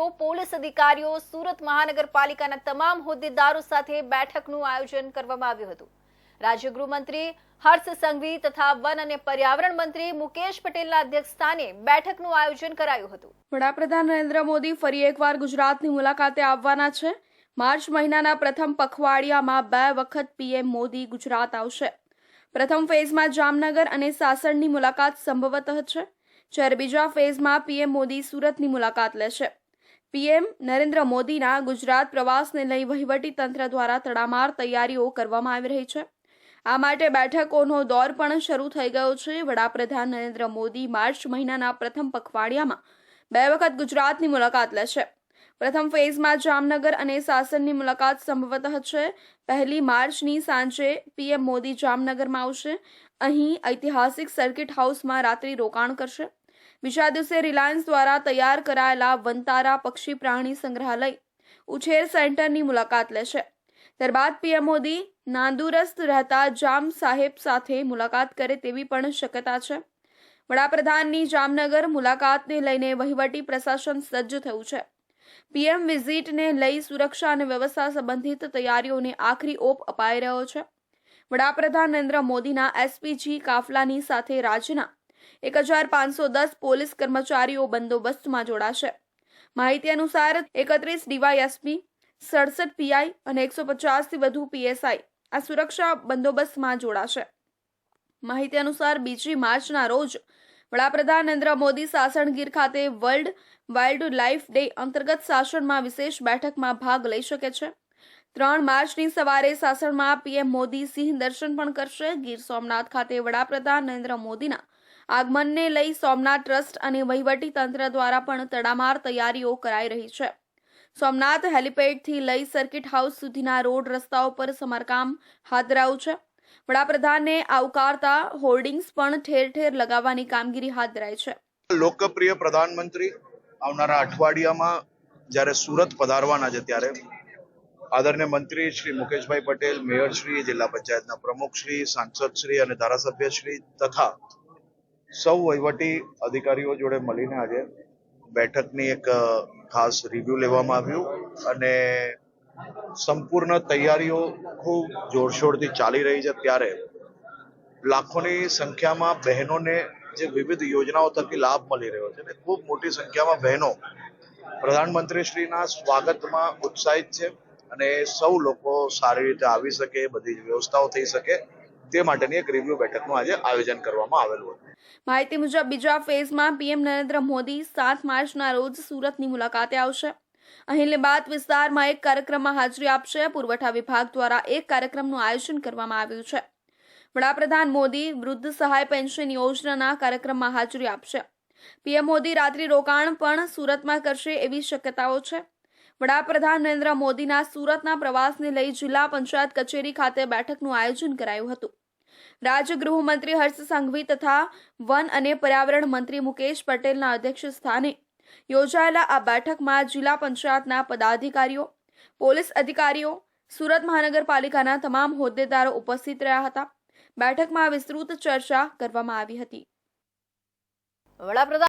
મંત્રીઓ, પોલીસ અધિકારીઓ, સુરત મહાનગરપાલિકાના તમામ હોદ્દેદારો સાથે બેઠકનું આયોજન કરવામાં આવ્યું હતું। રાજ્ય ગૃહમંત્રી હર્ષ સંઘવી તથા વન અને પર્યાવરણ મંત્રી મુકેશ પટેલના અધ્યક્ષસ્થાને બેઠકનું આયોજન કરાયું હતું। વડાપ્રધાન નરેન્દ્ર મોદી ફરી એકવાર ગુજરાતની મુલાકાતે આવવાના છે। માર્ચ મહિનાના પ્રથમ પખવાડિયામાં 2 વખત પીએમ મોદી ગુજરાત આવશે। પ્રથમ ફેઝમાં જામનગર અને સાસણની મુલાકાત સંભવતઃ છે, જ્યારે બીજા ફેઝમાં પીએમ મોદી સુરતની મુલાકાત લેશે। પીએમ નરેન્દ્ર મોદીના ગુજરાત પ્રવાસને લઈ વહીવટી તંત્ર દ્વારા તડામાર તૈયારીઓ કરવામાં આવી રહી છે। આ માટે બેઠકોનો દોર પણ શરૂ થઈ ગયો છે। વડાપ્રધાન નરેન્દ્ર મોદી માર્ચ મહિનાના પ્રથમ પખવાડિયામાં 2 વખત ગુજરાતની મુલાકાત લેશે। પ્રથમ ફેઝમાં જામનગર અને સાસણની મુલાકાત સંભવતઃ છે। 1 માર્ચની સાંજે પીએમ મોદી જામનગરમાં આવશે। અહીં ઐતિહાસિક સર્કિટ હાઉસમાં રાત્રિ રોકાણ કરશે। બીજા દિવસે રિલાયન્સ દ્વારા તૈયાર કરાયેલા વનતારા પક્ષી પ્રાણી સંગ્રહાલય ઉછેર સેન્ટરની મુલાકાત લેશે। ત્યારબાદ પીએમ મોદી નાંદુરસ્ત રહેતા જામ સાહેબ સાથે મુલાકાત કરે તેવી પણ શક્યતા છે। વડાપ્રધાનની જામનગર મુલાકાતને લઈને વહીવટી પ્રશાસન સજ્જ થયું છે। પીએમ વિઝિટને લઈ સુરક્ષા અને વ્યવસ્થા સંબંધિત તૈયારીઓને આખરી ઓપ અપાઈ રહ્યો છે। વડાપ્રધાન નરેન્દ્ર મોદીના એસપીજી કાફલાની સાથે રાજ્યના 1510 પોલીસ કર્મચારીઓ બંદોબસ્તમાં જોડાશે। માહિતી અનુસાર 31 ડીવાયએસપી, 67 પીઆઈ અને 150થી વધુ પીએસઆઈ આ સુરક્ષા બંદોબસ્તમાં જોડાશે। માહિતી અનુસાર 2 માર્ચના રોજ વડાપ્રધાન નરેન્દ્ર મોદી સાસણગીર ખાતે વર્લ્ડ વાઇલ્ડ લાઇફ ડે અંતર્ગત સાસણમાં વિશેષ બેઠકમાં ભાગ લઈ શકે છે। 3 માર્ચની સવારે સાસણમાં પીએમ મોદી સિંહ દર્શન પણ કરશે। ગીર સોમનાથ ખાતે વડાપ્રધાન નરેન્દ્ર મોદીના આગમનને લઈ સોમનાથ ટ્રસ્ટ અને વહીવટી તંત્ર દ્વારા પણ તડામાર તૈયારીઓ કરાઈ રહી છે। સોમનાથ હેલિપેડથી લઈ સર્કિટ હાઉસ સુધીના રોડ રસ્તાઓ પર સમારકામ હાથ ધરાયું છે। વડાપ્રધાનને આવકારતા હોર્ડિંગ્સ પણ ઠેર ઠેર લગાવવાની કામગીરી હાથ ધરાઈ છે। લોકપ્રિય પ્રધાનમંત્રી આવનારા અઠવાડિયામાં જ્યારે સુરત પધારવાના છે, ત્યારે આદરણીય મંત્રી શ્રી મુકેશભાઈ પટેલ, મેયર શ્રી, જિલ્લા પંચાયતના પ્રમુખ શ્રી, સાંસદ શ્રી અને ધારાસભ્ય શ્રી તથા સૌ વહીવટી અધિકારીઓ જોડે મળીને આજે બેઠકની એક ખાસ રિવ્યુ લેવામાં આવ્યું અને સંપૂર્ણ તૈયારીઓ ખૂબ જોરશોરથી ચાલી રહી છે। ત્યારે લાખોની સંખ્યામાં બહેનોને જે વિવિધ યોજનાઓ થકી લાભ મળી રહ્યો છે, ખૂબ મોટી સંખ્યામાં બહેનો પ્રધાનમંત્રીશ્રીના સ્વાગતમાં ઉત્સાહિત છે અને સૌ લોકો સારી રીતે આવી શકે, બધી જ વ્યવસ્થાઓ થઈ શકે તે માટેની એક રિવ્યુ બેઠકનું આજે આયોજન કરવામાં આવેલું હતું। માહિતી મુજબ બીજા ફેઝમાં પીએમ નરેન્દ્ર મોદી 7 માર્ચના રોજ સુરતની મુલાકાતે આવશે। અહીં લીંબાયત વિસ્તારમાં એક કાર્યક્રમમાં હાજરી આપશે। પુરવઠા વિભાગ દ્વારા એક કાર્યક્રમનું આયોજન કરવામાં આવ્યું છે। વડાપ્રધાન મોદી વૃદ્ધ સહાય પેન્શન યોજનાના કાર્યક્રમમાં હાજરી આપશે। પીએમ મોદી રાત્રિ રોકાણ પણ સુરતમાં કરશે એવી શક્યતાઓ છે। વડાપ્રધાન નરેન્દ્ર મોદીના સુરતના પ્રવાસને લઈ જિલ્લા પંચાયત કચેરી ખાતે બેઠકનું આયોજન કરાયું હતું। રાજ્ય ગૃહમંત્રી હર્ષ સંઘવી તથા વન અને પર્યાવરણ મંત્રી મુકેશ પટેલના અધ્યક્ષ સ્થાને યોજાયેલા આ બેઠકમાં જિલ્લા પંચાયતના પદાધિકારીઓ, પોલીસ અધિકારીઓ, સુરત મહાનગરપાલિકાના તમામ હોદ્દેદારો ઉપસ્થિત રહ્યા હતા। બેઠકમાં વિસ્તૃત ચર્ચા કરવામાં આવી હતી। વડાપ્રધાન